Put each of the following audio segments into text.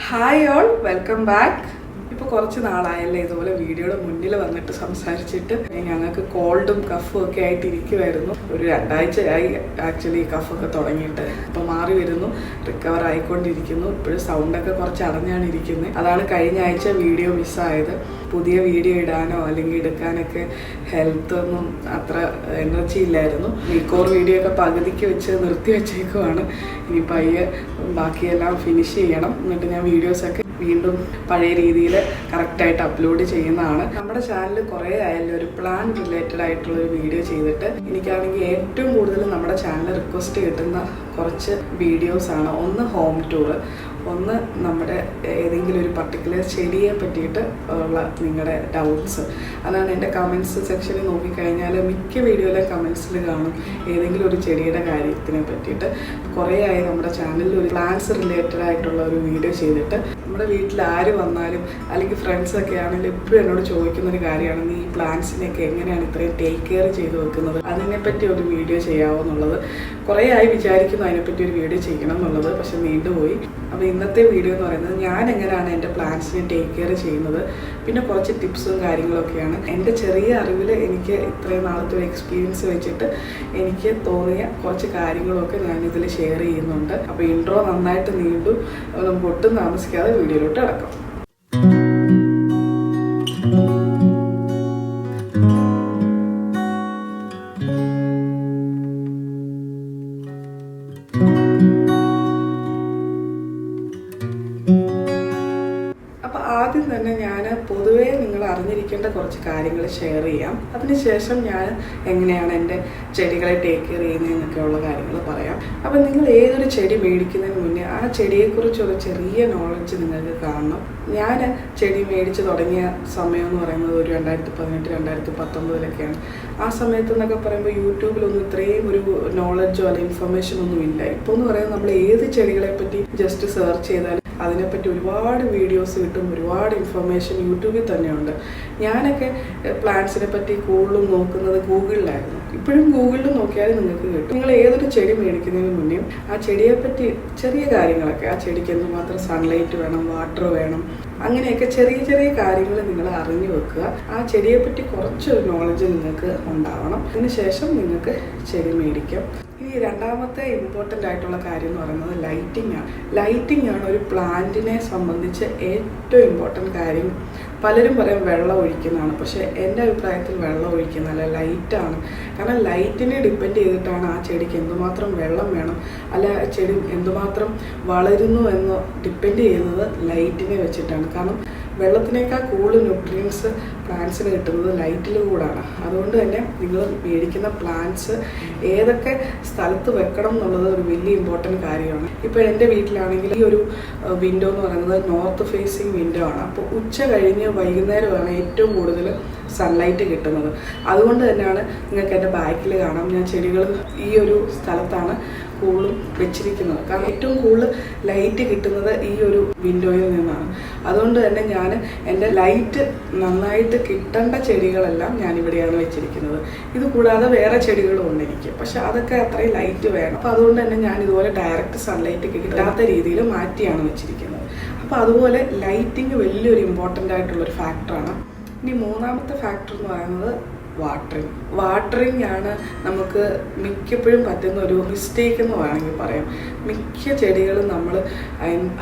Hi all, welcome back. ഇപ്പോൾ കുറച്ച് നാളായല്ലേ ഇതുപോലെ വീഡിയോയുടെ മുന്നിൽ വന്നിട്ട് സംസാരിച്ചിട്ട്. ഞങ്ങൾക്ക് കോൾഡും കഫും ഒക്കെ ആയിട്ട് ഇരിക്കുമായിരുന്നു. ഒരു 2 ആഴ്ചയായി ആക്ച്വലി കഫൊക്കെ തുടങ്ങിയിട്ട്. ഇപ്പോൾ മാറി വരുന്നു, റിക്കവർ ആയിക്കൊണ്ടിരിക്കുന്നു. ഇപ്പോഴും സൗണ്ടൊക്കെ കുറച്ച് അടഞ്ഞാണ് ഇരിക്കുന്നത്. അതാണ് കഴിഞ്ഞ ആഴ്ച വീഡിയോ മിസ്സായത്. പുതിയ വീഡിയോ ഇടാനോ അല്ലെങ്കിൽ എടുക്കാനൊക്കെ ഹെൽത്തൊന്നും അത്ര എനർജി ഇല്ലായിരുന്നു. മീക്കോർ വീഡിയോ ഒക്കെ പകുതിക്ക് വെച്ച് നിർത്തി വെച്ചേക്കുവാണ്. ഇനി പയ്യെ ബാക്കിയെല്ലാം ഫിനിഷ് ചെയ്യണം. എന്നിട്ട് ഞാൻ വീഡിയോസൊക്കെ വീണ്ടും പഴയ രീതിയിൽ കറക്റ്റായിട്ട് അപ്ലോഡ് ചെയ്യുന്നതാണ്. നമ്മുടെ ചാനൽ കുറേ ആയാലും ഒരു പ്ലാൻ റിലേറ്റഡ് ആയിട്ടുള്ള ഒരു വീഡിയോ ചെയ്തിട്ട് എനിക്കാണെങ്കിൽ ഏറ്റവും കൂടുതൽ നമ്മുടെ ചാനൽ റിക്വസ്റ്റ് കിട്ടുന്ന കുറച്ച് വീഡിയോസാണ്. ഒന്ന് ഹോം ടൂർ, ഒന്ന് നമ്മുടെ ഏതെങ്കിലും ഒരു പർട്ടിക്കുലർ ചെടിയെ പറ്റിയിട്ട് ഉള്ള നിങ്ങളുടെ ഡൗട്ട്സ്. അതാണ് എൻ്റെ കമൻസ് സെക്ഷനിൽ നോക്കിക്കഴിഞ്ഞാൽ മിക്ക വീഡിയോയിലെ കമൻസിൽ കാണും ഏതെങ്കിലും ഒരു ചെടിയുടെ കാര്യത്തിനെ പറ്റിയിട്ട്. കുറേ ആയി നമ്മുടെ ചാനലിൽ ഒരു പ്ലാന്റ്സ് റിലേറ്റഡ് ആയിട്ടുള്ള ഒരു വീഡിയോ ചെയ്തിട്ട്. നമ്മുടെ വീട്ടിൽ ആര് വന്നാലും അല്ലെങ്കിൽ ഫ്രണ്ട്സൊക്കെ ആണെങ്കിലും എപ്പോഴും എന്നോട് ചോദിക്കുന്നൊരു കാര്യമാണ്, നീ ഈ പ്ലാന്റ്സിനെയൊക്കെ എങ്ങനെയാണ് ഇത്രയും ടേക്ക് കെയർ ചെയ്ത് വെക്കുന്നത്, അതിനെപ്പറ്റി ഒരു വീഡിയോ ചെയ്യാമോ എന്നുള്ളത്. കുറേ ആയി വിചാരിക്കുന്നു അതിനെപ്പറ്റി ഒരു വീഡിയോ ചെയ്യണം എന്നുള്ളത്, പക്ഷെ നീണ്ടുപോയി. അപ്പോൾ ഇന്നത്തെ വീഡിയോ എന്ന് പറയുന്നത് ഞാൻ എങ്ങനെയാണ് എൻ്റെ പ്ലാന്റ്സിനെ ടേക്ക് കെയർ ചെയ്യുന്നത്, പിന്നെ കുറച്ച് ടിപ്സും കാര്യങ്ങളൊക്കെയാണ്. എൻ്റെ ചെറിയ അറിവിൽ എനിക്ക് ഇത്രയും നാളത്തെ ഒരു എക്സ്പീരിയൻസ് വെച്ചിട്ട് എനിക്ക് തോന്നിയ കുറച്ച് കാര്യങ്ങളൊക്കെ ഞാനിതിൽ ഷെയർ ചെയ്യുന്നുണ്ട്. അപ്പോൾ ഇൻട്രോ നന്നായിട്ട് നീണ്ടു, നമുക്ക് ഒട്ടും താമസിക്കാതെ വീഡിയോയിലോട്ട് കിടക്കാം. ആദ്യം തന്നെ ഞാൻ പൊതുവേ നിങ്ങൾ അറിഞ്ഞിരിക്കേണ്ട കുറച്ച് കാര്യങ്ങൾ ഷെയർ ചെയ്യാം. അതിനുശേഷം ഞാൻ എങ്ങനെയാണ് എൻ്റെ ചെടികളെ ടേക്ക് കെയർ ചെയ്യുന്നതെന്നൊക്കെയുള്ള കാര്യങ്ങൾ പറയാം. അപ്പം നിങ്ങൾ ഏതൊരു ചെടി മേടിക്കുന്നതിന് മുന്നേ ആ ചെടിയെക്കുറിച്ചൊരു ചെറിയ നോളജ് നിങ്ങൾക്ക് കാണണം. ഞാൻ ചെടി മേടിച്ച് തുടങ്ങിയ സമയം എന്ന് പറയുന്നത് ഒരു 2018, 2019 ആ സമയത്ത് എന്നൊക്കെ പറയുമ്പോൾ യൂട്യൂബിലൊന്നും ഇത്രയും ഒരു നോളജോ അല്ലെങ്കിൽ ഇൻഫർമേഷൻ ഒന്നും ഇല്ല. ഇപ്പോൾ എന്ന് പറയുന്നത് നമ്മൾ ഏത് ചെടികളെ പറ്റി ജസ്റ്റ് സെർച്ച് ചെയ്താൽ അതിനെപ്പറ്റി ഒരുപാട് വീഡിയോസ് കിട്ടും, ഒരുപാട് ഇൻഫർമേഷൻ യൂട്യൂബിൽ തന്നെയുണ്ട്. ഞാനൊക്കെ പ്ലാന്റ്സിനെ പറ്റി കൂടുതലും നോക്കുന്നത് ഗൂഗിളിലായിരുന്നു. ഇപ്പോഴും ഗൂഗിളിൽ നോക്കിയാലും നിങ്ങൾക്ക് കിട്ടും. നിങ്ങൾ ഏതൊരു ചെടി മേടിക്കുന്നതിന് മുന്നേ ആ ചെടിയെപ്പറ്റി ചെറിയ കാര്യങ്ങളൊക്കെ, ആ ചെടിക്ക് എന്തുമാത്രം സൺലൈറ്റ് വേണം, വാട്ടർ വേണം, അങ്ങനെയൊക്കെ ചെറിയ ചെറിയ കാര്യങ്ങൾ നിങ്ങൾ അറിഞ്ഞു വെക്കുക. ആ ചെടിയെപ്പറ്റി കുറച്ചൊരു നോളജ് നിങ്ങൾക്ക് ഉണ്ടാവണം. അതിനുശേഷം നിങ്ങൾക്ക് ചെടി മേടിക്കാം. ഈ രണ്ടാമത്തെ ഇമ്പോർട്ടൻ്റ് ആയിട്ടുള്ള കാര്യം എന്ന് പറയുന്നത് ലൈറ്റിംഗ് ആണ്. ലൈറ്റിംഗ് ആണ് ഒരു പ്ലാന്റിനെ സംബന്ധിച്ച് ഏറ്റവും ഇമ്പോർട്ടൻ്റ് കാര്യം. പലരും പറയും വെള്ളം ഒഴിക്കുന്നതാണ്, പക്ഷേ എൻ്റെ അഭിപ്രായത്തിൽ വെള്ളം ഒഴിക്കുന്നതല്ല, ലൈറ്റാണ്. കാരണം ലൈറ്റിനെ ഡിപ്പെൻഡ് ചെയ്തിട്ടാണ് ആ ചെടിക്ക് എന്തുമാത്രം വെള്ളം വേണം, അല്ല ചെടി എന്തുമാത്രം വളരുന്നു എന്ന് ഡിപ്പെൻഡ് ചെയ്യുന്നത് ലൈറ്റിനെ വെച്ചിട്ടാണ്. കാരണം വെള്ളത്തിനേക്കാൾ കൂടുതൽ ന്യൂട്രിയൻസ് പ്ലാന്റ്സിന് കിട്ടുന്നത് ലൈറ്റിൽ കൂടാണ്. അതുകൊണ്ട് തന്നെ നിങ്ങൾ മേടിക്കുന്ന പ്ലാന്റ്സ് ഏതൊക്കെ സ്ഥലത്ത് വെക്കണം എന്നുള്ളത് ഒരു വലിയ ഇമ്പോർട്ടൻറ്റ് കാര്യമാണ്. ഇപ്പോൾ എൻ്റെ വീട്ടിലാണെങ്കിൽ ഈ ഒരു വിൻഡോ എന്ന് പറയുന്നത് നോർത്ത് ഫേസിങ് വിൻഡോ ആണ്. അപ്പോൾ ഉച്ച കഴിഞ്ഞ് വൈകുന്നേരമാണ് ഏറ്റവും കൂടുതൽ സൺലൈറ്റ് കിട്ടുന്നത്. അതുകൊണ്ട് തന്നെയാണ് നിങ്ങൾക്ക് എൻ്റെ ബാക്കിൽ കാണാം, ഞാൻ ചെടികൾ ഈ ഒരു സ്ഥലത്താണ് കൂടുതലും വെച്ചിരിക്കുന്നത്. കാരണം ഏറ്റവും കൂടുതൽ ലൈറ്റ് കിട്ടുന്നത് ഈ ഒരു വിൻഡോയിൽ നിന്നാണ്. അതുകൊണ്ട് തന്നെ ഞാൻ എൻ്റെ ലൈറ്റ് നന്നായിട്ട് കിട്ടേണ്ട ചെടികളെല്ലാം ഞാനിവിടെയാണ് വെച്ചിരിക്കുന്നത്. ഇത് കൂടാതെ വേറെ ചെടികളും ഉണ്ട് എനിക്ക്, പക്ഷെ അതൊക്കെ അത്രയും ലൈറ്റ് വേണം. അപ്പോൾ അതുകൊണ്ട് തന്നെ ഞാൻ ഇതുപോലെ ഡയറക്റ്റ് സൺലൈറ്റ് കിട്ടാത്ത രീതിയിൽ മാറ്റിയാണ് വെച്ചിരിക്കുന്നത്. അപ്പോൾ അതുപോലെ ലൈറ്റിങ് വലിയൊരു ഇമ്പോർട്ടൻ്റ് ആയിട്ടുള്ളൊരു ഫാക്ടറാണ്. ഇനി മൂന്നാമത്തെ ഫാക്ടർ എന്ന് പറയുന്നത് വാട്ടറിങ് ആണ്. നമുക്ക് മിക്കപ്പോഴും പറ്റുന്ന ഒരു മിസ്റ്റേക്ക് എന്ന് വേണമെങ്കിൽ പറയാം. മിക്ക ചെടികളും നമ്മൾ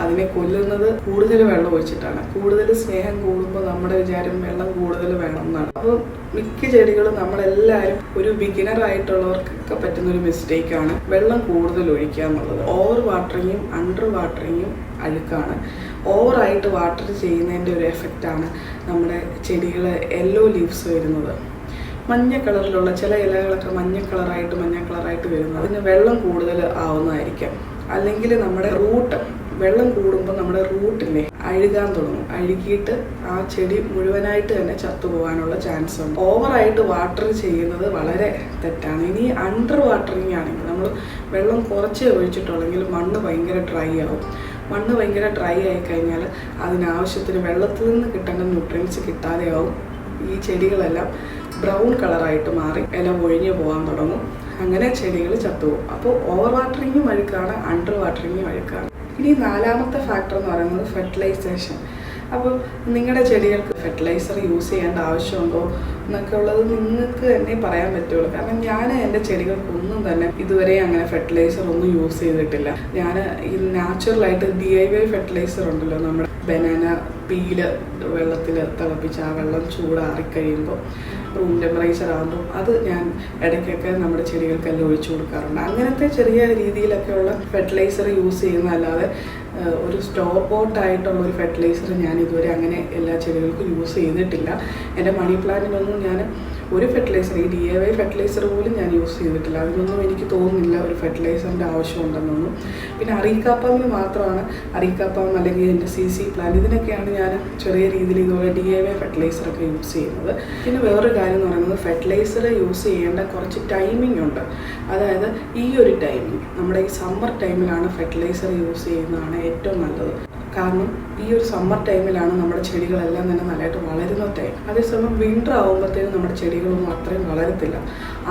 അതിനെ കൊല്ലുന്നത് കൂടുതൽ വെള്ളം ഒഴിച്ചിട്ടാണ്. കൂടുതൽ സ്നേഹം കൂടുമ്പോൾ നമ്മുടെ വിചാരം വെള്ളം കൂടുതൽ വേണം എന്നാണ്. അപ്പോൾ മിക്ക ചെടികളും നമ്മളെല്ലാവരും ഒരു ബിഗിനർ ആയിട്ടുള്ളവർക്കൊക്കെ പറ്റുന്നൊരു മിസ്റ്റേക്കാണ് വെള്ളം കൂടുതൽ ഒഴിക്കുക എന്നുള്ളത്. ഓവർ വാട്ടറിങ്ങും അണ്ടർ വാട്ടറിങ്ങും അഴുക്കാണ്. ഓവറായിട്ട് വാട്ടർ ചെയ്യുന്നതിൻ്റെ ഒരു എഫക്റ്റാണ് നമ്മുടെ ചെടികൾ യെല്ലോ ലീവ്സ് വരുന്നത്. മഞ്ഞ കളറിലുള്ള ചില ഇലകളൊക്കെ മഞ്ഞ കളറായിട്ട് വരുന്നത് അതിന് വെള്ളം കൂടുതൽ ആവുന്നതായിരിക്കാം. അല്ലെങ്കിൽ നമ്മുടെ റൂട്ട് വെള്ളം കൂടുമ്പോൾ നമ്മുടെ റൂട്ടില്ലേ അഴുകാൻ തുടങ്ങും. അഴുകിയിട്ട് ആ ചെടി മുഴുവനായിട്ട് തന്നെ ചത്തുപോകാനുള്ള ചാൻസ് ഉണ്ട്. ഓവറായിട്ട് വാട്ടർ ചെയ്യുന്നത് വളരെ തെറ്റാണ്. ഇനി അണ്ടർ വാട്ടറിങ് ആണെങ്കിൽ നമ്മൾ വെള്ളം കുറച്ചേ ഒഴിച്ചിട്ടുള്ളെങ്കിൽ മണ്ണ് ഭയങ്കര ഡ്രൈ ആവും. മണ്ണ് ഭയങ്കര ഡ്രൈ ആയിക്കഴിഞ്ഞാൽ അതിനാവശ്യത്തിന് വെള്ളത്തിൽ നിന്ന് കിട്ടേണ്ട ന്യൂട്രിയൻസ് കിട്ടാതെയാവും. ഈ ചെടികളെല്ലാം ബ്രൗൺ കളറായിട്ട് മാറി ഇല ഒഴിഞ്ഞു പോകാൻ തുടങ്ങും. അങ്ങനെ ചെടികൾ ചത്തുപോകും. അപ്പോൾ ഓവർ വാട്ടറിങ്ങും അഴുക്കാണ്, അണ്ടർ വാട്ടറിങ്ങും അഴുക്കാണ്. ഇനി നാലാമത്തെ ഫാക്ടർ എന്ന് പറയുന്നത് ഫെർട്ടിലൈസേഷൻ. അപ്പോൾ നിങ്ങളുടെ ചെടികൾക്ക് ഫെർട്ടിലൈസർ യൂസ് ചെയ്യേണ്ട ആവശ്യമുണ്ടോ എന്നൊക്കെ ഉള്ളത് നിങ്ങൾക്ക് തന്നെ പറയാൻ പറ്റുള്ളൂ. കാരണം ഞാൻ എൻ്റെ ചെടികൾക്കൊന്നും തന്നെ ഇതുവരെ അങ്ങനെ ഫെർട്ടിലൈസർ ഒന്നും യൂസ് ചെയ്തിട്ടില്ല. ഞാൻ ഈ നാച്ചുറലായിട്ട് DIY ഫെർട്ടിലൈസർ ഉണ്ടല്ലോ, നമ്മുടെ ബനാന പീല് വെള്ളത്തിൽ തിളപ്പിച്ച് ആ വെള്ളം ചൂടാറിക്കഴിയുമ്പോൾ റൂം ടെമ്പറേച്ചർ ആകുമ്പോൾ അത് ഞാൻ ഇടയ്ക്കൊക്കെ നമ്മുടെ ചെടികൾക്കെല്ലാം ഒഴിച്ചു കൊടുക്കാറുണ്ട്. അങ്ങനത്തെ ചെറിയ രീതിയിലൊക്കെയുള്ള ഫെർട്ടിലൈസർ യൂസ് ചെയ്യുന്നതല്ലാതെ ഒരു സ്റ്റോർ ബോട്ടായിട്ടുള്ള ഒരു ഫെർട്ടിലൈസർ ഞാൻ ഇതുവരെ അങ്ങനെ എല്ലാ ചെടികൾക്കും യൂസ് ചെയ്തിട്ടില്ല. എൻ്റെ മണി പ്ലാന്റിനൊന്നും ഞാൻ ഒരു ഫെർട്ടിലൈസർ, ഈ DIY ഫെർട്ടിലൈസർ പോലും ഞാൻ യൂസ് ചെയ്തിട്ടില്ല. അതിനൊന്നും എനിക്ക് തോന്നുന്നില്ല ഒരു ഫെർട്ടിലൈസറിൻ്റെ ആവശ്യമുണ്ടെന്നൊന്നും. പിന്നെ അറീക്കാപ്പാമിന് മാത്രമാണ്, അറീക്കാപ്പാം അല്ലെങ്കിൽ എൻ്റെ CC പ്ലാന്റ്, ഇതിനൊക്കെയാണ് ഞാൻ ചെറിയ രീതിയിൽ ഇതുപോലെ DIY ഫെർട്ടിലൈസറൊക്കെ യൂസ് ചെയ്യുന്നത്. പിന്നെ വേറൊരു കാര്യം എന്ന് പറയുന്നത് ഫെർട്ടിലൈസർ യൂസ് ചെയ്യേണ്ട കുറച്ച് ടൈമിംഗ് ഉണ്ട്. അതായത് ഈ ഒരു ടൈമിംഗ് നമ്മുടെ ഈ സമ്മർ ടൈമിലാണ് ഫെർട്ടിലൈസർ യൂസ് ചെയ്യുന്നതാണ് ഏറ്റവും നല്ലത്. കാരണം ഈ ഒരു സമ്മർ ടൈമിലാണ് നമ്മുടെ ചെടികളെല്ലാം തന്നെ നല്ലതായിട്ട് വളരുന്ന ടൈം. അതേസമയം വിൻ്റർ ആകുമ്പോഴത്തേനും നമ്മുടെ ചെടികളൊന്നും അത്രയും വളരത്തില്ല.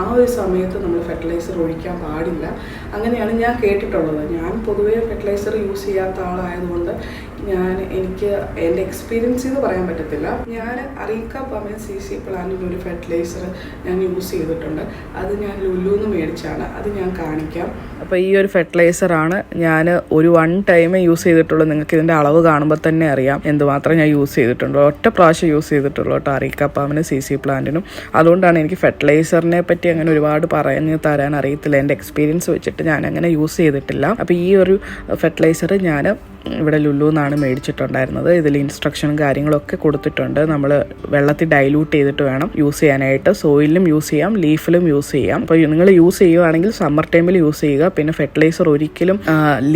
ആ ഒരു സമയത്ത് നമ്മൾ ഫെർട്ടിലൈസർ ഒഴിക്കാൻ പാടില്ല. അങ്ങനെയാണ് ഞാൻ കേട്ടിട്ടുള്ളത്. ഞാൻ പൊതുവേ ഫെർട്ടിലൈസർ യൂസ് ചെയ്യാത്ത ആളായതുകൊണ്ട് എനിക്ക് എൻ്റെ എക്സ്പീരിയൻസ് എന്ന് പറയാൻ പറ്റത്തില്ല. ഞാൻ അറീക്കാപ്പാമിൻ CC പ്ലാന്റിൻ്റെ ഒരു ഫെർട്ടിലൈസർ ഞാൻ യൂസ് ചെയ്തിട്ടുണ്ട്. അത് ഞാൻ ലുലുന്ന് മേടിച്ചാണ്. അത് ഞാൻ കാണിക്കാം. അപ്പോൾ ഈ ഒരു ഫെർട്ടിലൈസറാണ് ഞാൻ ഒരു 1 ടൈമേ യൂസ് ചെയ്തിട്ടുള്ളൂ. നിങ്ങൾക്ക് ഇതിൻ്റെ അളവ് കാണുമ്പോൾ തന്നെ അറിയാം എന്തുമാത്രം ഞാൻ യൂസ് ചെയ്തിട്ടുള്ളൂ. ഒറ്റ പ്രാവശ്യം യൂസ് ചെയ്തിട്ടുള്ളൂ കേട്ടോ അറീക്കാപ്പാമിനും CC പ്ലാന്റിനും. അതുകൊണ്ടാണ് എനിക്ക് ഫെർട്ടിലൈസറിനെ പറ്റി അങ്ങനെ ഒരുപാട് പറഞ്ഞു തരാൻ അറിയത്തില്ല. എൻ്റെ എക്സ്പീരിയൻസ് വെച്ചിട്ട് ഞാൻ അങ്ങനെ യൂസ് ചെയ്തിട്ടില്ല. അപ്പോൾ ഈ ഒരു ഫെർട്ടിലൈസർ ഞാൻ ഇവിടെ ലുലുന്നാണ് മേടിച്ചിട്ടുണ്ടായിരുന്നത്. ഇതിൽ ഇൻസ്ട്രക്ഷനും കാര്യങ്ങളൊക്കെ കൊടുത്തിട്ടുണ്ട്. നമ്മൾ വെള്ളത്തിൽ ഡൈലൂട്ട് ചെയ്തിട്ട് വേണം യൂസ് ചെയ്യാനായിട്ട്. സോയിലും യൂസ് ചെയ്യാം, ലീഫിലും യൂസ് ചെയ്യാം. അപ്പോൾ നിങ്ങൾ യൂസ് ചെയ്യുകയാണെങ്കിൽ സമ്മർ ടൈമിൽ യൂസ് ചെയ്യുക. പിന്നെ ഫെർട്ടിലൈസർ ഒരിക്കലും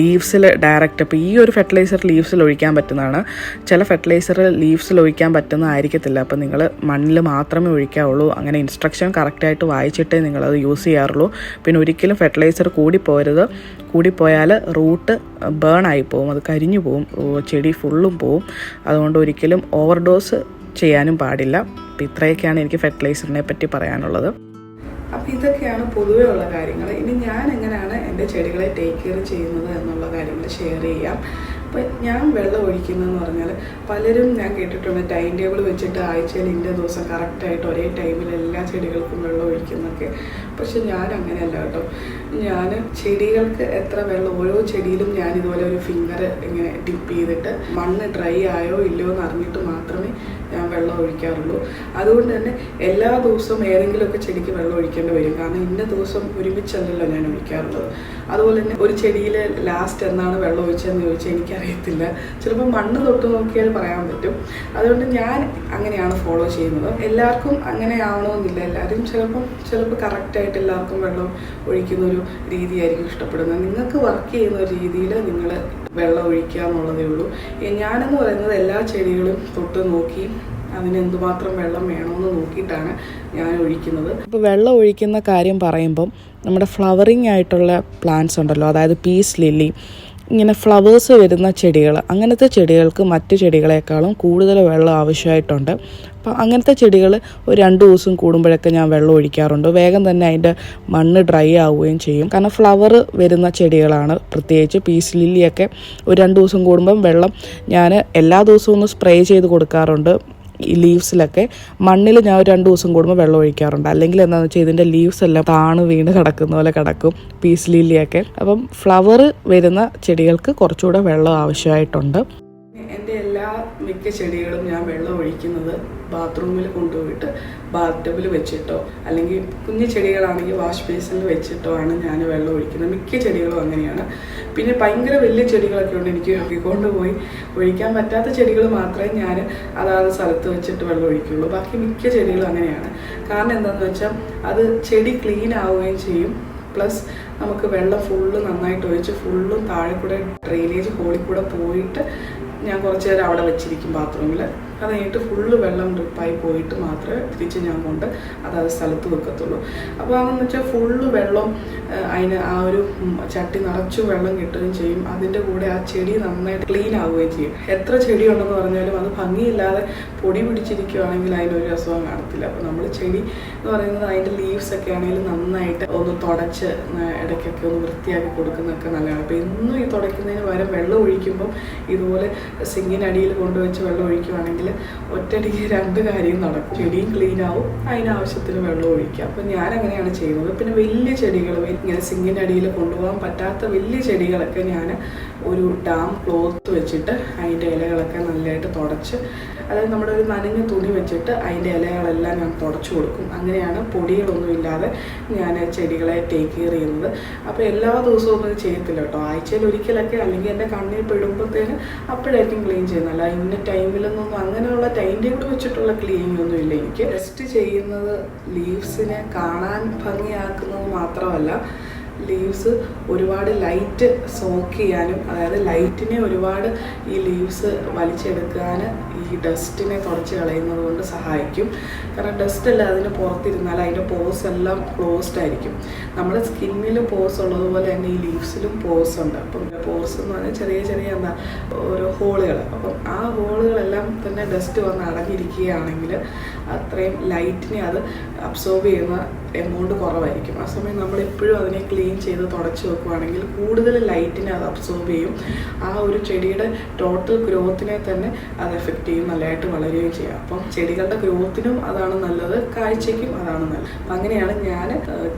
ലീവ്സിൽ ഡയറക്റ്റ്, അപ്പോൾ ഈ ഒരു ഫെർട്ടിലൈസർ ലീവ്സിൽ ഒഴിക്കാൻ പറ്റുന്നതാണ്. ചില ഫെർട്ടിലൈസർ ലീവ്സിൽ ഒഴിക്കാൻ പറ്റുന്നതായിരിക്കത്തില്ല. അപ്പോൾ നിങ്ങൾ മണ്ണിൽ മാത്രമേ ഒഴിക്കാവുള്ളൂ. അങ്ങനെ ഇൻസ്ട്രക്ഷൻ കറക്റ്റായിട്ട് വായിച്ചിട്ടേ നിങ്ങളത് യൂസ് ചെയ്യാറുള്ളൂ. പിന്നെ ഒരിക്കലും ഫെർട്ടിലൈസർ കൂടിപ്പോരുത്. കൂടിപ്പോയാൽ റൂട്ട് ബേൺ ആയി പോകും, അത് കരിഞ്ഞു പോവും, ചെടി ഫുള്ളും പോവും. അതുകൊണ്ട് ഒരിക്കലും ഓവർഡോസ് ചെയ്യാനും പാടില്ല. അപ്പം ഇത്രയൊക്കെയാണ് എനിക്ക് ഫെർട്ടിലൈസറിനെ പറ്റി പറയാനുള്ളത്. അപ്പോൾ ഇതൊക്കെയാണ് പൊതുവേ ഉള്ള കാര്യങ്ങൾ. ഇനി ഞാൻ എങ്ങനെയാണ് എൻ്റെ ചെടികളെ ടേക്ക് കെയർ ചെയ്യുന്നത് എന്നുള്ള കാര്യങ്ങൾ ഷെയർ ചെയ്യാം. അപ്പോൾ ഞാൻ വെള്ളം ഒഴിക്കുന്നതെന്ന് പറഞ്ഞാൽ പലരും ഞാൻ കേട്ടിട്ടുണ്ട് ടൈം ടേബിൾ വെച്ചിട്ട് ആഴ്ചയിൽ ഇന്ന ദിവസം കറക്റ്റായിട്ട് ഒരേ ടൈമിൽ എല്ലാ ചെടികൾക്കും വെള്ളം ഒഴിക്കുന്നൊക്കെ. പക്ഷെ ഞാൻ അങ്ങനെയല്ല കേട്ടോ. ഞാൻ ചെടികൾക്ക് എത്ര വെള്ളം, ഓരോ ചെടിയിലും ഞാൻ ഇതുപോലെ ഒരു ഫിംഗർ ഇങ്ങനെ ഡിപ്പ് ചെയ്തിട്ട് മണ്ണ് ഡ്രൈ ആയോ ഇല്ലയോ എന്ന് അറിഞ്ഞിട്ട് മാത്രമേ ഞാൻ വെള്ളം ഒഴിക്കാറുള്ളൂ. അതുകൊണ്ട് തന്നെ എല്ലാ ദിവസവും ഏതെങ്കിലുമൊക്കെ ചെടിക്ക് വെള്ളം ഒഴിക്കേണ്ടി വരും. കാരണം ഇന്ന ദിവസം ഒരുമിച്ചല്ലല്ലോ ഞാൻ ഒഴിക്കാറുള്ളത്. അതുപോലെ തന്നെ ഒരു ചെടിയിൽ ലാസ്റ്റ് എന്നാണ് വെള്ളം ഒഴിച്ചതെന്ന് ചോദിച്ചാൽ എനിക്കറിയത്തില്ല. ചിലപ്പോൾ മണ്ണ് തൊട്ട് നോക്കിയാൽ പറയാൻ പറ്റും. അതുകൊണ്ട് ഞാൻ അങ്ങനെയാണ് ഫോളോ ചെയ്യുന്നത്. എല്ലാവർക്കും അങ്ങനെ ആവണമെന്നില്ല. എല്ലാവരും ചിലപ്പോൾ കറക്റ്റായിട്ട് എല്ലാവർക്കും വെള്ളം ഒഴിക്കുന്നൊരു രീതിയായിരിക്കും ഇഷ്ടപ്പെടുന്നത്. നിങ്ങൾക്ക് വർക്ക് ചെയ്യുന്ന ഒരു രീതിയിൽ നിങ്ങൾ വെള്ളം ഒഴിക്കുക എന്നുള്ളതേ ഉള്ളൂ. ഞാനെന്ന് പറയുന്നത് എല്ലാ ചെടികളും തൊട്ട് നോക്കി അതിന് എന്തുമാത്രം വെള്ളം വേണമെന്ന് നോക്കിയിട്ടാണ് ഞാൻ ഒഴിക്കുന്നത്. ഇപ്പോൾ വെള്ളം ഒഴിക്കുന്ന കാര്യം പറയുമ്പം നമ്മുടെ ഫ്ലവറിങ് ആയിട്ടുള്ള പ്ലാന്റ്സ് ഉണ്ടല്ലോ, അതായത് പീസ് ലില്ലി, ഇങ്ങനെ ഫ്ലവേഴ്സ് വരുന്ന ചെടികൾ, അങ്ങനത്തെ ചെടികൾക്ക് മറ്റ് ചെടികളെക്കാളും കൂടുതൽ വെള്ളം ആവശ്യമായിട്ടുണ്ട്. അപ്പോൾ അങ്ങനത്തെ ചെടികൾ ഒരു 2 ദിവസം കൂടുമ്പോഴൊക്കെ ഞാൻ വെള്ളം ഒഴിക്കാറുണ്ട്. വേഗം തന്നെ അതിൻ്റെ മണ്ണ് ഡ്രൈ ആവുകയും ചെയ്യും. കാരണം ഫ്ലവർ വരുന്ന ചെടികളാണ്, പ്രത്യേകിച്ച് പീസ് ലില്ലിയൊക്കെ ഒരു 2 ദിവസം കൂടുമ്പം വെള്ളം ഞാൻ എല്ലാ ദിവസവും ഒന്ന് സ്പ്രേ ചെയ്ത് കൊടുക്കാറുണ്ട്. ഈ ലീവ്സിലൊക്കെ മണ്ണിൽ ഞാൻ ഒരു 2 ദിവസം കൂടുമ്പോൾ വെള്ളം ഒഴിക്കാറുണ്ട്. അല്ലെങ്കിൽ എന്താണെന്ന് വെച്ചാൽ ഇതിൻ്റെ ലീവ്സ് എല്ലാം താണു വീണ് കിടക്കുന്ന പോലെ കിടക്കും, പീസ് ലില്ലിയൊക്കെ. അപ്പം ഫ്ലവർ വരുന്ന ചെടികൾക്ക് കുറച്ചുകൂടെ വെള്ളം ആവശ്യമായിട്ടുണ്ട്. എൻ്റെ മിക്ക ചെടികളും ഞാൻ വെള്ളം ഒഴിക്കുന്നത് ബാത്റൂമിൽ കൊണ്ടുപോയിട്ട് ബാത്ത് ടബിൽ വെച്ചിട്ടോ അല്ലെങ്കിൽ കുഞ്ഞു ചെടികളാണെങ്കിൽ വാഷ് ബേസിനിൽ വെച്ചിട്ടോ ആണ് ഞാൻ വെള്ളം ഒഴിക്കുന്നത്. മിക്ക ചെടികളും അങ്ങനെയാണ്. പിന്നെ ഭയങ്കര വലിയ ചെടികളൊക്കെ ഉണ്ട്, എനിക്ക് കൊണ്ടുപോയി ഒഴിക്കാൻ പറ്റാത്ത ചെടികൾ മാത്രമേ ഞാൻ അതാത് സ്ഥലത്ത് വെച്ചിട്ട് വെള്ളം ഒഴിക്കുള്ളൂ. ബാക്കി മിക്ക ചെടികളും അങ്ങനെയാണ്. കാരണം എന്താണെന്ന് വെച്ചാൽ അത് ചെടി ക്ലീൻ ആവുകയും ചെയ്യും. പ്ലസ് നമുക്ക് വെള്ളം ഫുള്ള് നന്നായിട്ട് ഒഴിച്ച് ഫുള്ളും താഴെ കൂടെ ഡ്രെയിനേജ് ഹോളിൽ കൂടെ പോയിട്ട് ഞാൻ കുറച്ച് നേരം അവിടെ വെച്ചിരിക്കും ബാത്റൂമിൽ. അത് കഴിഞ്ഞിട്ട് ഫുള്ള് വെള്ളം ഡ്രിപ്പായി പോയിട്ട് മാത്രമേ തിരിച്ച് ഞാൻ കൊണ്ട് അതായത് സ്ഥലത്ത് വെക്കത്തുള്ളൂ. അപ്പോൾ അതെന്ന് വെച്ചാൽ ഫുള്ള് വെള്ളം അതിന് ആ ഒരു ചട്ടി നിറച്ചു വെള്ളം കിട്ടുകയും ചെയ്യും. അതിൻ്റെ കൂടെ ആ ചെടി നന്നായിട്ട് ക്ലീൻ ആവുകയും ചെയ്യും. എത്ര ചെടി ഉണ്ടെന്ന് പറഞ്ഞാലും അത് ഭംഗിയില്ലാതെ പൊടി പിടിച്ചിരിക്കുകയാണെങ്കിൽ അതിനൊരു രസവും കാണത്തില്ല. അപ്പോൾ നമ്മൾ ചെടി എന്ന് പറയുന്നത് അതിൻ്റെ ലീവ്സ് ഒക്കെ ആണെങ്കിലും നന്നായിട്ട് ഒന്ന് തുടച്ച് ഇടയ്ക്കൊക്കെ ഒന്ന് വൃത്തിയാക്കി കൊടുക്കുന്നതൊക്കെ നല്ലതാണ്. അപ്പോൾ എന്നും ഈ തുടയ്ക്കുന്നതിന് പകരം വെള്ളം ഒഴിക്കുമ്പം ഇതുപോലെ സിങ്കിനടിയിൽ കൊണ്ടുവച്ച് വെള്ളം ഒഴിക്കുകയാണെങ്കിൽ ഒറ്റയടിക്ക് 2 കാര്യം നടക്കും. ചെടിയും ക്ലീൻ ആവും, അതിനാവശ്യത്തിന് വെള്ളം ഒഴിക്കുക. അപ്പം ഞാനങ്ങനെയാണ് ചെയ്യുന്നത്. പിന്നെ വലിയ ചെടികൾ ഇങ്ങനെ സിങ്കിനടിയിൽ കൊണ്ടുപോകാൻ പറ്റാത്ത വലിയ ചെടികളൊക്കെ ഞാൻ ഒരു ഡാം ക്ലോത്ത് വെച്ചിട്ട് അതിൻ്റെ ഇലകളൊക്കെ നല്ലതായിട്ട് തുടച്ച്, അതായത് നമ്മുടെ ഒരു നനഞ്ഞ തുണി വെച്ചിട്ട് അതിൻ്റെ ഇലകളെല്ലാം ഞാൻ തുടച്ചു കൊടുക്കും. അങ്ങനെയാണ് പൊടികളൊന്നും ഇല്ലാതെ ഞാൻ ചെടികളെ ടേക്ക് കെയർ ചെയ്യുന്നത്. അപ്പോൾ എല്ലാ ദിവസവും ഒന്നും ചെയ്യത്തില്ല കേട്ടോ. ആഴ്ചയിൽ ഒരിക്കലൊക്കെ അല്ലെങ്കിൽ എൻ്റെ കണ്ണിൽ പെടുമ്പോഴത്തേന് അപ്പോഴായിരിക്കും ക്ലീൻ ചെയ്യുന്നത്. അല്ല ഇന്ന ടൈമിലൊന്നും അങ്ങനെയുള്ള ടൈം ടേബിൾ വെച്ചിട്ടുള്ള ക്ലീനിങ് ഒന്നും ഇല്ല എനിക്ക്. ടെസ്റ്റ് ചെയ്യുന്നത് ലീവ്സിനെ കാണാൻ ഭംഗിയാക്കുന്നത് മാത്രമല്ല, ലീവ്സ് ഒരുപാട് ലൈറ്റ് സോക്ക് ചെയ്യാനും, അതായത് ലൈറ്റിനെ ഒരുപാട് ഈ ലീവ്സ് വലിച്ചെടുക്കാൻ ഈ ഡസ്റ്റിനെ തുടച്ച് കളയുന്നത് കൊണ്ട് സഹായിക്കും. കാരണം ഡസ്റ്റ് അല്ല അതിന് പുറത്തിരുന്നാൽ അതിൻ്റെ പോസ് എല്ലാം ക്ലോസ്ഡ് ആയിരിക്കും. നമ്മുടെ സ്കിന്നിൽ പോസ് ഉള്ളതുപോലെ തന്നെ ഈ ലീവ്സിലും പോസ് ഉണ്ട്. അപ്പം പോസ് എന്ന് പറഞ്ഞാൽ ചെറിയ ചെറിയ ഓരോ ഹോളുകൾ. അപ്പം ആ ഹോളുകളെല്ലാം തന്നെ ഡസ്റ്റ് വന്ന് അടഞ്ഞിരിക്കുകയാണെങ്കിൽ അത്രയും ലൈറ്റിനെ അത് അബ്സോർബ് ചെയ്യുന്ന എമൗണ്ട് കുറവായിരിക്കും. ആ സമയം നമ്മളെപ്പോഴും അതിനെ ക്ലീൻ ചെയ്ത് തുടച്ച് വെക്കുകയാണെങ്കിൽ കൂടുതൽ ലൈറ്റിനെ അത് അബ്സോർബ് ചെയ്യും. ആ ഒരു ചെടിയുടെ ടോട്ടൽ ഗ്രോത്തിനെ തന്നെ അത് എഫക്റ്റ് ചെയ്യും, നല്ലതായിട്ട് വളരുകയും ചെയ്യും. അപ്പം ചെടികളുടെ ഗ്രോത്തിനും അതാണ് നല്ലത്, കാഴ്ചയ്ക്കും അതാണ് നല്ലത്. അപ്പം അങ്ങനെയാണ് ഞാൻ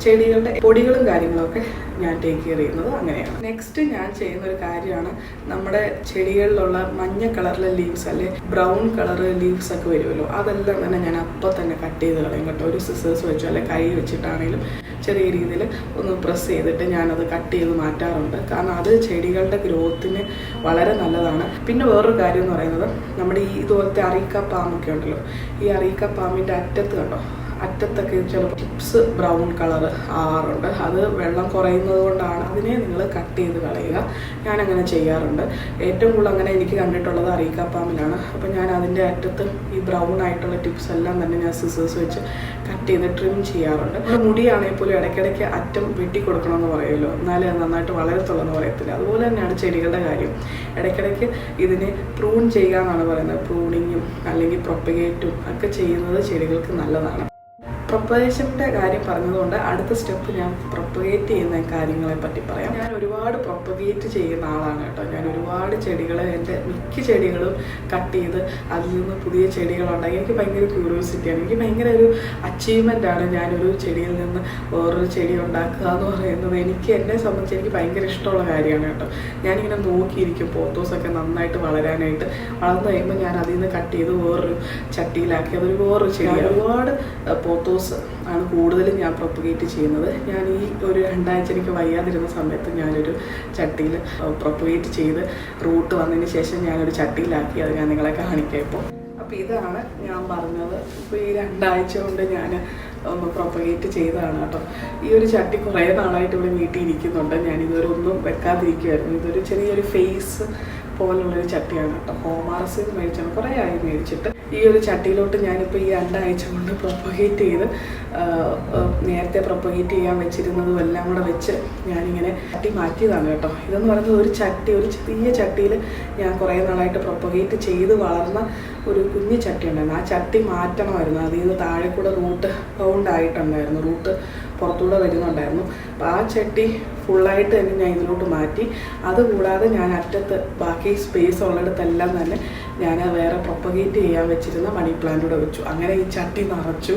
ചെടികളുടെ പൊടികളും കാര്യങ്ങളൊക്കെ ഞാൻ ടേക്ക് കെയർ ചെയ്യുന്നത്. അങ്ങനെയാണ്. നെക്സ്റ്റ് ഞാൻ ചെയ്യുന്ന ഒരു കാര്യമാണ്, നമ്മുടെ ചെടികളിലുള്ള മഞ്ഞ കളറിലെ ലീവ്സ് അല്ലെ ബ്രൗൺ കളർ ലീവ്സ് ഒക്കെ വരുമല്ലോ, അതെല്ലാം തന്നെ ഞാൻ അപ്പം തന്നെ കട്ട് ചെയ്ത് കളയും കേട്ടോ. ഒരു സിസേഴ്സ് വെച്ചോ അല്ലെ കൈ വെച്ചിട്ടാണെങ്കിലും ചെറിയ രീതിയിൽ ഒന്ന് പ്രസ് ചെയ്തിട്ട് ഞാനത് കട്ട് ചെയ്ത് മാറ്റാറുണ്ട്. കാരണം അത് ചെടികളുടെ ഗ്രോത്തിന് വളരെ നല്ലതാണ്. പിന്നെ വേറൊരു കാര്യം എന്ന് പറയുന്നത്, നമ്മുടെ ഈ ഇതുപോലത്തെ അറീക്ക പാമ്പൊക്കെ ഉണ്ടല്ലോ, ഈ അറീക്ക പാമ്പിൻ്റെ അറ്റത്ത് കണ്ടോ, അറ്റത്തൊക്കെ ചിലപ്പോൾ ടിപ്സ് ബ്രൗൺ കളർ ആവാറുണ്ട്. അത് വെള്ളം കുറയുന്നത് കൊണ്ടാണ്. അതിനെ നിങ്ങൾ കട്ട് ചെയ്ത് കളയുക. ഞാനങ്ങനെ ചെയ്യാറുണ്ട്. ഏറ്റവും കൂടുതൽ അങ്ങനെ എനിക്ക് കണ്ടിട്ടുള്ളത് അറീക്ക പാമ്പിലാണ്. അപ്പം ഞാൻ അതിൻ്റെ അറ്റത്ത് ഈ ബ്രൗൺ ആയിട്ടുള്ള ടിപ്സ് എല്ലാം തന്നെ ഞാൻ സിസേഴ്സ് വെച്ച് കട്ട് ചെയ്ത് ട്രിം ചെയ്യാറുണ്ട്. നമ്മുടെ മുടിയാണെങ്കിൽ പോലും ഇടയ്ക്കിടയ്ക്ക് അറ്റം വെട്ടി കൊടുക്കണമെന്ന് പറയുമല്ലോ, എന്നാലേ അത് നന്നായിട്ട് വളരത്തുള്ളൂ എന്ന് പറയത്തില്ല. അതുപോലെ തന്നെയാണ് ചെടികളുടെ കാര്യം. ഇടയ്ക്കിടയ്ക്ക് ഇതിനെ പ്രൂൺ ചെയ്യുക എന്നാണ് പറയുന്നത്. പ്രൂണിങ്ങും അല്ലെങ്കിൽ പ്രൊപ്പഗേറ്റും ഒക്കെ ചെയ്യുന്നത് ചെടികൾക്ക് നല്ലതാണ്. പ്രൊപ്പഗേഷൻ്റെ കാര്യം പറഞ്ഞതുകൊണ്ട് അടുത്ത സ്റ്റെപ്പ് ഞാൻ പ്രൊപ്പഗേറ്റ് ചെയ്യുന്ന കാര്യങ്ങളെ പറ്റി പറയാം. ഞാൻ ഒരുപാട് പ്രൊപ്പഗേറ്റ് ചെയ്യുന്ന ആളാണ് കേട്ടോ. ഞാൻ ഒരുപാട് ചെടികൾ, എൻ്റെ മിക്ക ചെടികളും കട്ട് ചെയ്ത് അതിൽ നിന്ന് പുതിയ ചെടികളുണ്ടാക്കി. എനിക്ക് ഭയങ്കര ക്യൂരിയോസിറ്റിയാണ്. എനിക്ക് ഭയങ്കര ഒരു അച്ചീവ്മെൻ്റാണ് ഞാനൊരു ചെടിയിൽ നിന്ന് വേറൊരു ചെടി ഉണ്ടാക്കുക എന്ന് പറയുന്നത്. എന്നെ സംബന്ധിച്ച് എനിക്ക് ഭയങ്കര ഇഷ്ടമുള്ള കാര്യമാണ് കേട്ടോ. ഞാനിങ്ങനെ നോക്കിയിരിക്കും പോത്തോസൊക്കെ നന്നായിട്ട് വളരാനായിട്ട്. വളർന്നു കഴിയുമ്പോൾ ഞാൻ അതിൽ നിന്ന് കട്ട് ചെയ്ത് വേറൊരു ചട്ടിയിലാക്കി അതൊരു വേറൊരു ചെടി. ഒരുപാട് പോത്തോസ് ആണ് കൂടുതലും ഞാൻ പ്രൊപ്പഗേറ്റ് ചെയ്യുന്നത്. ഞാൻ ഈ ഒരു 2 ആഴ്ച എനിക്ക് വയ്യാതിരുന്ന സമയത്ത് ഞാനൊരു ചട്ടിയിൽ പ്രൊപ്പഗേറ്റ് ചെയ്ത് റൂട്ട് വന്നതിന് ശേഷം ഞാനൊരു ചട്ടിയിലാക്കി. അത് ഞാൻ നിങ്ങളെ കാണിക്കാം ഇപ്പോൾ. അപ്പോൾ ഇതാണ് ഞാൻ പറഞ്ഞത്. ഇപ്പോൾ ഈ 2 ആഴ്ച കൊണ്ട് ഞാൻ ഒന്ന് പ്രൊപ്പഗേറ്റ് ചെയ്തതാണ് കേട്ടോ. ഈ ഒരു ചട്ടി കുറേ നാളായിട്ട് ഇവിടെ വീട്ടിൽ ഇരിക്കുന്നുണ്ട്. ഞാനിതുവരെ ഒന്നും വെക്കാതിരിക്കുമായിരുന്നു. ഇതൊരു ചെറിയൊരു ഫേസ് പോലുള്ളൊരു ചട്ടിയാണ് കേട്ടോ. ഹോമാർസിൽ മേടിച്ചാണ്, കുറേ ആയി മേടിച്ചിട്ട്. ഈ ഒരു ചട്ടിയിലോട്ട് ഞാനിപ്പോൾ ഈ 2 ആഴ്ച കൊണ്ട് പ്രൊപ്പഗേറ്റ് ചെയ്ത് നേരത്തെ പ്രൊപ്പഗേറ്റ് ചെയ്യാൻ വെച്ചിരുന്നതും എല്ലാം കൂടെ വെച്ച് ഞാനിങ്ങനെ ചട്ടി മാറ്റിയതാണ് കേട്ടോ. ഇതെന്ന് പറയുന്നത് ഒരു ചെറിയ ചട്ടിയിൽ ഞാൻ കുറേ നാളായിട്ട് പ്രൊപ്പഗേറ്റ് ചെയ്ത് വളർന്ന ഒരു കുഞ്ഞു ചട്ടി ഉണ്ടായിരുന്നു. ആ ചട്ടി മാറ്റണമായിരുന്നു. അതിൽ നിന്ന് താഴെ കൂടെ റൂട്ട് ബൗണ്ട് ആയിട്ടുണ്ടായിരുന്നു, റൂട്ട് പുറത്തൂടെ വരുന്നുണ്ടായിരുന്നു. അപ്പോൾ ആ ചട്ടി ഫുള്ളായിട്ട് തന്നെ ഞാൻ ഇതിലോട്ട് മാറ്റി. അതുകൂടാതെ ഞാൻ അറ്റത്ത് ബാക്കി സ്പേസ് ഉള്ളിടത്തെല്ലാം തന്നെ ഞാൻ വേറെ പ്രൊപ്പഗേറ്റ് ചെയ്യാൻ വെച്ചിരുന്ന മണി പ്ലാന്റൂടെ വെച്ചു. അങ്ങനെ ഈ ചട്ടി നിറച്ചു.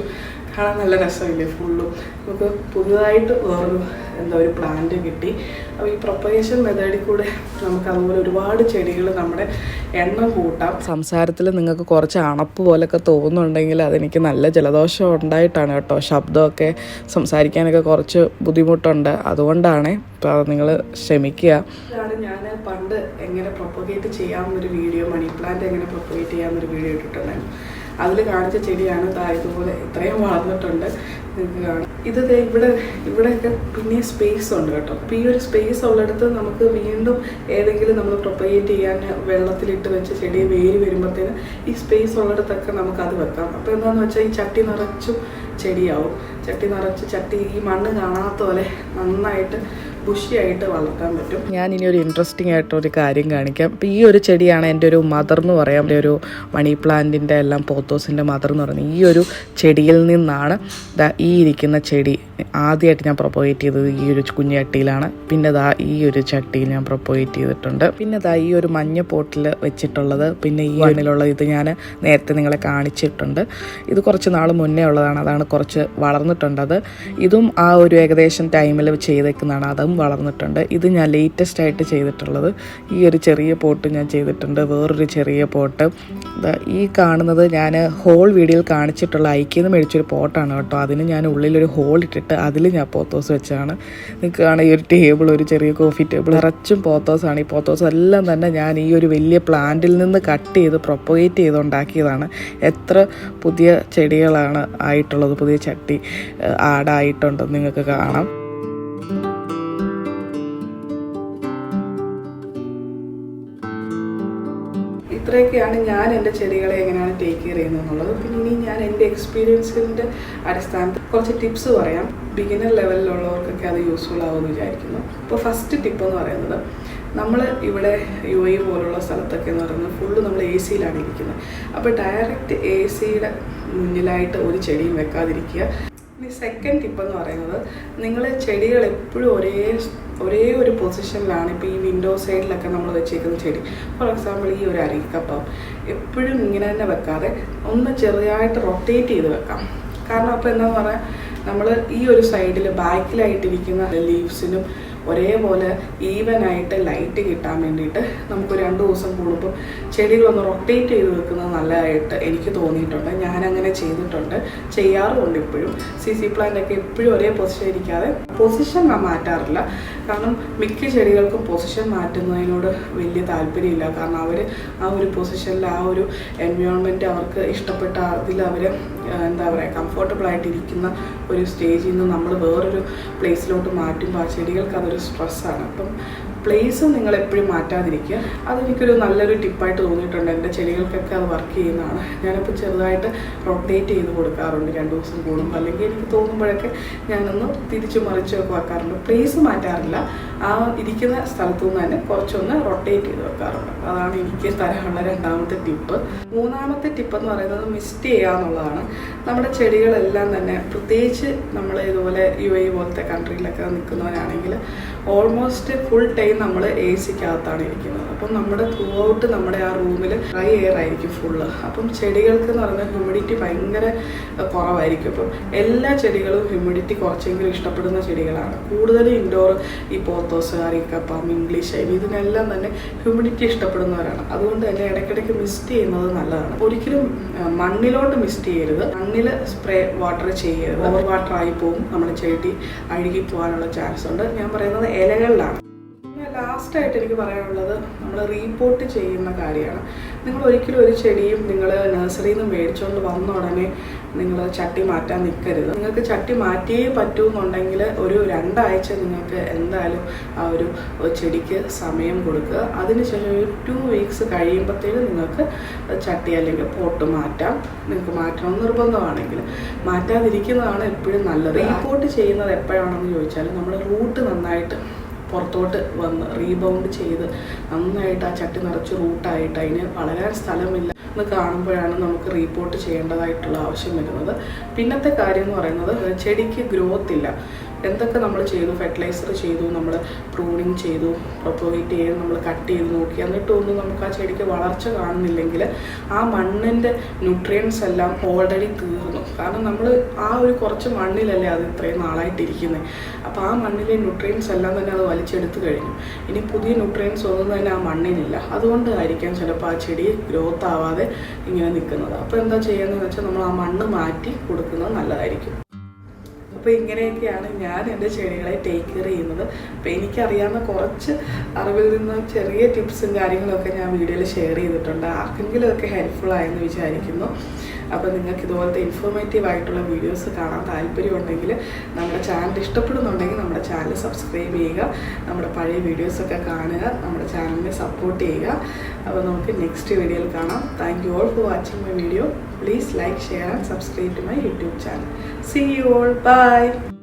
കാണാൻ നല്ല രസമില്ലേ ഫുള്ളും. നമുക്ക് പുതുതായിട്ട് വേറൊരു ഒരു പ്ലാന്റ് കിട്ടി. അപ്പോൾ ഈ പ്രൊപ്പഗേഷൻ മെത്തേഡിൽ കൂടെ നമുക്ക് അതുപോലെ ഒരുപാട് ചെടികൾ നമ്മുടെ എണ്ണം കൂട്ടാം. സംസാരത്തിൽ നിങ്ങൾക്ക് കുറച്ച് അണപ്പ് പോലൊക്കെ തോന്നുന്നുണ്ടെങ്കിൽ അതെനിക്ക് നല്ല ജലദോഷം ഉണ്ടായിട്ടാണ് കേട്ടോ. ശബ്ദമൊക്കെ സംസാരിക്കാനൊക്കെ കുറച്ച് ബുദ്ധിമുട്ടുണ്ട്, അതുകൊണ്ടാണ്. അപ്പോൾ അത് നിങ്ങൾ ക്ഷമിക്കുക. ഇതാണ് ഞാൻ പണ്ട് എങ്ങനെ പ്രൊപ്പഗേറ്റ് ചെയ്യാമെന്നൊരു വീഡിയോ, മണി പ്ലാന്റ് എങ്ങനെ പ്രൊപ്പഗേറ്റ് ചെയ്യാമെന്നൊരു വീഡിയോ ഇട്ടിട്ടുണ്ടായിരുന്നു. അതിൽ കാണിച്ച ചെടിയാണ് ഇതുപോലെ ഇത്രയും വളർന്നിട്ടുണ്ട്. നിങ്ങൾക്ക് കാണാം. ഇത് ഇവിടെയൊക്കെ പിന്നെ സ്പേസ് ഉണ്ട് കേട്ടോ. അപ്പോൾ ഈ ഒരു സ്പേസ് ഉള്ളിടത്ത് നമുക്ക് വീണ്ടും ഏതെങ്കിലും നമ്മൾ പ്രൊപ്പഗേറ്റ് ചെയ്യാൻ വെള്ളത്തിലിട്ട് വെച്ച് ചെടി വേര് വരുമ്പോഴത്തേന് ഈ സ്പേസ് ഉള്ളിടത്തൊക്കെ നമുക്കത് വെക്കാം. അപ്പോൾ എന്താണെന്ന് വെച്ചാൽ ഈ ചട്ടി നിറച്ചും ചെടിയാവും. ചട്ടി ഈ മണ്ണ് കാണാത്ത പോലെ നന്നായിട്ട് ബുഷിയായിട്ട് വളർത്താൻ പറ്റും. ഞാൻ ഇനി ഒരു ഇൻട്രസ്റ്റിംഗ് ആയിട്ടൊരു കാര്യം കാണിക്കാം. അപ്പോൾ ഈ ഒരു ചെടിയാണ് എൻ്റെ ഒരു മദർ എന്ന് പറയാം. എൻ്റെ ഒരു മണി പ്ലാന്റിൻ്റെ എല്ലാം പോത്തോസിൻ്റെ മദർ എന്ന് പറയുന്നത് ഈ ഒരു ചെടിയിൽ നിന്നാണ്. ഈ ഇരിക്കുന്ന ചെടി ആദ്യമായിട്ട് ഞാൻ പ്രൊപ്പോഗേറ്റ് ചെയ്തത് ഈ ഒരു കുഞ്ഞു ചട്ടിയിലാണ്. പിന്നെ ഈ ഒരു ചട്ടിയിൽ ഞാൻ പ്രൊപ്പോഗേറ്റ് ചെയ്തിട്ടുണ്ട്. പിന്നെ ഈ ഒരു മഞ്ഞ പോട്ടിൽ വെച്ചിട്ടുള്ളത്. പിന്നെ ഈ മണ്ണിലുള്ളത് ഇത് ഞാൻ നേരത്തെ നിങ്ങളെ കാണിച്ചിട്ടുണ്ട്. ഇത് കുറച്ച് നാൾ മുന്നേ ഉള്ളതാണ്. അതാണ് കുറച്ച് വളർന്നിട്ടുണ്ട്. ഇതും ആ ഒരു ഏകദേശം ടൈമിൽ ചെയ്തേക്കുന്നതാണ്. അതും വളർന്നിട്ടുണ്ട്. ഇത് ഞാൻ ലേറ്റസ്റ്റ് ആയിട്ട് ചെയ്തിട്ടുള്ളത് ഈ ഒരു ചെറിയ പോട്ട് ഞാൻ ചെയ്തിട്ടുണ്ട്. വേറൊരു ചെറിയ പോട്ട് ഈ കാണുന്നത് ഞാൻ ഹോൾ വീഡിയോയിൽ കാണിച്ചിട്ടുള്ള ഐക്യന്ന് മേടിച്ചൊരു പോട്ടാണ് കേട്ടോ. അതിന് ഞാൻ ഉള്ളിലൊരു ഹോൾ ഇട്ടിട്ട് അതിൽ ഞാൻ പോത്തോസ് വെച്ചാണ്. നിങ്ങൾക്ക് കാണാം ഈ ഒരു ടേബിൾ, ഒരു ചെറിയ കോഫി ടേബിൾ നിറച്ചും പോത്തോസാണ്. ഈ പോത്തോസ് എല്ലാം തന്നെ ഞാൻ ഈ ഒരു വലിയ പ്ലാന്റിൽ നിന്ന് കട്ട് ചെയ്ത് പ്രൊപ്പഗേറ്റ് ചെയ്ത് ഉണ്ടാക്കിയതാണ്. എത്ര പുതിയ ചെടികളാണ് ആയിട്ടുള്ളത്, പുതിയ ചട്ടി ആഡായിട്ടുണ്ടെന്ന് നിങ്ങൾക്ക് കാണാം. ഇത്രയൊക്കെയാണ് ഞാൻ എൻ്റെ ചെടികളെ എങ്ങനെയാണ് ടേക്ക് കെയർ ചെയ്യുന്നത് എന്നുള്ളത്. പിന്നെ ഇനി ഞാൻ എൻ്റെ എക്സ്പീരിയൻസിൻ്റെ അടിസ്ഥാനത്തിൽ കുറച്ച് ടിപ്സ് പറയാം. ബിഗിനർ ലെവലിലുള്ളവർക്കൊക്കെ അത് യൂസ്ഫുൾ ആവുമെന്ന് വിചാരിക്കുന്നു. ഇപ്പോൾ ഫസ്റ്റ് ടിപ്പ് എന്ന് പറയുന്നത്, നമ്മൾ ഇവിടെ UAE പോലുള്ള സ്ഥലത്തൊക്കെ എന്ന് പറയുന്നത് ഫുള്ള് നമ്മൾ AC-യിലാണ് ഇരിക്കുന്നത്. അപ്പോൾ ഡയറക്റ്റ് AC-യുടെ മുന്നിലായിട്ട് ഒരു ചെടിയും വെക്കാതിരിക്കുക. ഇനി സെക്കൻഡ് ടിപ്പ് എന്ന് പറയുന്നത്, നിങ്ങൾ ചെടികൾ എപ്പോഴും ഒരേ ഒരു പൊസിഷനിലാണ്. ഇപ്പോൾ ഈ വിൻഡോ സൈഡിലൊക്കെ നമ്മൾ വെച്ചേക്കുന്ന ചെടി, ഫോർ എക്സാമ്പിൾ ഈ ഒരു അരിക്കപ്പം എപ്പോഴും ഇങ്ങനെ തന്നെ വെക്കാതെ ഒന്ന് ചെറുതായിട്ട് റൊട്ടേറ്റ് ചെയ്ത് വെക്കാം. കാരണം അപ്പോൾ എന്താണെന്ന് പറഞ്ഞാൽ നമ്മൾ ഈ ഒരു സൈഡിൽ ബാക്കിലായിട്ടിരിക്കുന്ന ലീവ്സിനും ഒരേപോലെ ഈവനായിട്ട് ലൈറ്റ് കിട്ടാൻ വേണ്ടിയിട്ട് നമുക്ക് 2 ദിവസം കൂടുമ്പോൾ ചെടികളൊന്ന് റൊട്ടേറ്റ് ചെയ്ത് വെക്കുന്നത് നല്ലതായിട്ട് എനിക്ക് തോന്നിയിട്ടുണ്ട്. ഞാനങ്ങനെ ചെയ്തിട്ടുണ്ട്, ചെയ്യാറുമുണ്ട്. ഇപ്പോഴും CC പ്ലാന്റൊക്കെ എപ്പോഴും ഒരേ പൊസിഷൻ ഇരിക്കാതെ പൊസിഷൻ ഞാൻ മാറ്റാറില്ല. കാരണം മിക്ക ചെടികൾക്കും പൊസിഷൻ മാറ്റുന്നതിനോട് വലിയ താല്പര്യമില്ല. കാരണം അവർ ആ ഒരു പൊസിഷനിൽ ആ ഒരു എൻവയോൺമെൻറ്റ് അവർക്ക് ഇഷ്ടപ്പെട്ട അതിൽ അവർ എന്താ പറയുക കംഫർട്ടബിളായിട്ടിരിക്കുന്ന ഒരു സ്റ്റേജിൽ നിന്ന് നമ്മൾ വേറൊരു പ്ലേസിലോട്ട് മാറ്റുമ്പോൾ ആ ചെടികൾക്ക് അതൊരു സ്ട്രെസ്സാണ്. അപ്പം പ്ലേസ് നിങ്ങൾ എപ്പോഴും മാറ്റാതിരിക്കുക. അതെനിക്കൊരു നല്ലൊരു ടിപ്പായിട്ട് തോന്നിയിട്ടുണ്ട്. എൻ്റെ ചെടികൾക്കൊക്കെ അത് വർക്ക് ചെയ്യുന്നതാണ്. ഞാനിപ്പോൾ ചെറുതായിട്ട് റൊട്ടേറ്റ് ചെയ്ത് കൊടുക്കാറുണ്ട് 2 ദിവസം കൂടുമ്പോൾ. അല്ലെങ്കിൽ എനിക്ക് തോന്നുമ്പോഴൊക്കെ ഞാനൊന്ന് തിരിച്ചു മറിച്ചൊക്കെ വെക്കാറുണ്ട്. പ്ലേസ് മാറ്റാറില്ല, ആ ഇരിക്കുന്ന സ്ഥലത്തു നിന്ന് തന്നെ കുറച്ചൊന്ന് റൊട്ടേറ്റ് ചെയ്ത് വെക്കാറുണ്ട്. അതാണ് എനിക്ക് തരാനുള്ള രണ്ടാമത്തെ ടിപ്പ്. മൂന്നാമത്തെ ടിപ്പ് എന്ന് പറയുന്നത് മിസ്റ്റ് ചെയ്യുക എന്നുള്ളതാണ്. നമ്മുടെ ചെടികളെല്ലാം തന്നെ, പ്രത്യേകിച്ച് നമ്മൾ ഇതുപോലെ UAE പോലത്തെ കൺട്രിയിലൊക്കെ നിൽക്കുന്നവരാണെങ്കിൽ ഓൾമോസ്റ്റ് ഫുൾ ടൈം നമ്മൾ AC-ക്കകത്താണ് ഇരിക്കുന്നത്. അപ്പം നമ്മുടെ ത്രൂ ഔട്ട് നമ്മുടെ ആ റൂമിൽ ഡ്രൈ എയർ ആയിരിക്കും ഫുള്ള്. അപ്പം ചെടികൾക്ക് എന്ന് പറയുന്നത് ഹ്യൂമിഡിറ്റി ഭയങ്കര കുറവായിരിക്കും. അപ്പം എല്ലാ ചെടികളും ഹ്യൂമിഡിറ്റി കുറച്ചെങ്കിലും ഇഷ്ടപ്പെടുന്ന ചെടികളാണ്. കൂടുതലും ഇൻഡോർ ഈ പോത്തോസ്, അരിക്കപ്പം, ഇംഗ്ലീഷ് ഐവി ഇതിനെല്ലാം തന്നെ ഹ്യൂമിഡിറ്റി ഇഷ്ടപ്പെടുന്നവരാണ്. അതുകൊണ്ട് തന്നെ ഇടയ്ക്കിടയ്ക്ക് മിസ്റ്റ് ചെയ്യുന്നത് നല്ലതാണ്. ഒരിക്കലും മണ്ണിലോട്ട് മിസ്റ്റ് ചെയ്യരുത്. മണ്ണിൽ സ്പ്രേ വാട്ടർ ചെയ്യരുത്. ഓവർ വാട്ടർ ആയി പോകും, നമ്മുടെ ചെടി അഴുകി പോകാനുള്ള ചാൻസ് ഉണ്ട്. ഞാൻ പറയുന്നത് ഇലകളിലാണ്. ലാസ്റ്റായിട്ട് എനിക്ക് പറയാനുള്ളത്, നമ്മൾ റീപോർട്ട് ചെയ്യുന്ന കാര്യമാണ്. നിങ്ങൾ ഒരിക്കലും ഒരു ചെടിയും നിങ്ങൾ നഴ്സറിയിൽ നിന്ന് മേടിച്ചുകൊണ്ട് വന്ന ഉടനെ നിങ്ങൾ ചട്ടി മാറ്റാൻ നിൽക്കരുത്. നിങ്ങൾക്ക് ചട്ടി മാറ്റിയേ പറ്റൂ എന്നുണ്ടെങ്കിൽ ഒരു 2 ആഴ്ച നിങ്ങൾക്ക് എന്തായാലും ആ ഒരു ചെടിക്ക് സമയം കൊടുക്കുക. അതിനുശേഷം ഒരു 2 വീക്സ് കഴിയുമ്പോഴത്തേക്കും നിങ്ങൾക്ക് ചട്ടി അല്ലെങ്കിൽ പോട്ട് മാറ്റാം. നിങ്ങൾക്ക് മാറ്റണം നിർബന്ധമാണെങ്കിൽ. മാറ്റാതിരിക്കുന്നതാണ് എപ്പോഴും നല്ലത്. റീപോർട്ട് ചെയ്യുന്നത് എപ്പോഴാണെന്ന് ചോദിച്ചാൽ, നമ്മൾ റൂട്ട് നന്നായിട്ട് പുറത്തോട്ട് വന്ന് റീബൗണ്ട് ചെയ്ത് നന്നായിട്ട് ആ ചട്ടി നിറച്ച് റൂട്ടായിട്ട് അതിന് വളരാൻ സ്ഥലമില്ല എന്ന് കാണുമ്പോഴാണ് നമുക്ക് റീപോർട്ട് ചെയ്യേണ്ടതായിട്ടുള്ള ആവശ്യം വരുന്നത്. പിന്നത്തെ കാര്യം എന്ന് പറയുന്നത്, ചെടിക്ക് ഗ്രോത്ത് ഇല്ല. എന്തൊക്കെ നമ്മൾ ചെയ്തു, ഫെർട്ടിലൈസർ ചെയ്തു, നമ്മൾ പ്രൂണിങ് ചെയ്തു, പ്രൊപ്പഗേറ്റ് ചെയ്ത് നമ്മൾ കട്ട് ചെയ്ത് നോക്കി, എന്നിട്ടൊന്നും നമുക്ക് ആ ചെടിക്ക് വളർച്ച കാണുന്നില്ലെങ്കിൽ ആ മണ്ണിൻ്റെ ന്യൂട്രിയൻസ് എല്ലാം ഓൾറെഡി തീർന്നു. കാരണം നമ്മൾ ആ ഒരു കുറച്ച് മണ്ണിലല്ലേ അത് ഇത്രയും നാളായിട്ടിരിക്കുന്നത്. അപ്പോൾ ആ മണ്ണിലെ ന്യൂട്രിയൻസ് എല്ലാം തന്നെ അത് വലിച്ചെടുത്ത് കഴിഞ്ഞു. ഇനി പുതിയ ന്യൂട്രിയൻസ് ഒന്നും തന്നെ ആ മണ്ണിനില്ല. അതുകൊണ്ടായിരിക്കാം ചിലപ്പോൾ ആ ചെടി ഗ്രോത്ത് ആവാതെ ഇങ്ങനെ നിൽക്കുന്നത്. അപ്പോൾ എന്താ ചെയ്യുന്നതെന്ന് വെച്ചാൽ നമ്മൾ ആ മണ്ണ് മാറ്റി കൊടുക്കുന്നത് നല്ലതായിരിക്കും. അപ്പോൾ ഇങ്ങനെയൊക്കെയാണ് ഞാൻ എൻ്റെ ചെടികളെ ടേക്ക് കെയർ ചെയ്യുന്നത്. അപ്പോൾ എനിക്കറിയാവുന്ന കുറച്ച് അറിവിൽ നിന്ന് ചെറിയ ടിപ്സും കാര്യങ്ങളൊക്കെ ഞാൻ വീഡിയോയിൽ ഷെയർ ചെയ്തിട്ടുണ്ട്. ആർക്കെങ്കിലുമൊക്കെ ഹെൽപ്ഫുൾ ആയെന്ന് വിചാരിക്കുന്നു. അപ്പോൾ നിങ്ങൾക്ക് ഇതുപോലത്തെ ഇൻഫോർമേറ്റീവ് ആയിട്ടുള്ള വീഡിയോസ് കാണാൻ താല്പര്യമുണ്ടെങ്കിൽ നമ്മുടെ ചാനൽ ഇഷ്ടപ്പെടുന്നുണ്ടെങ്കിൽ നമ്മുടെ ചാനൽ സബ്സ്ക്രൈബ് ചെയ്യുക, നമ്മുടെ പഴയ വീഡിയോസൊക്കെ കാണുക, നമ്മുടെ ചാനലിനെ സപ്പോർട്ട് ചെയ്യുക. അപ്പോൾ നമുക്ക് നെക്സ്റ്റ് വീഡിയോയിൽ കാണാം. Thank you all for watching my video. Please like, share and subscribe to my YouTube channel. See you all. Bye.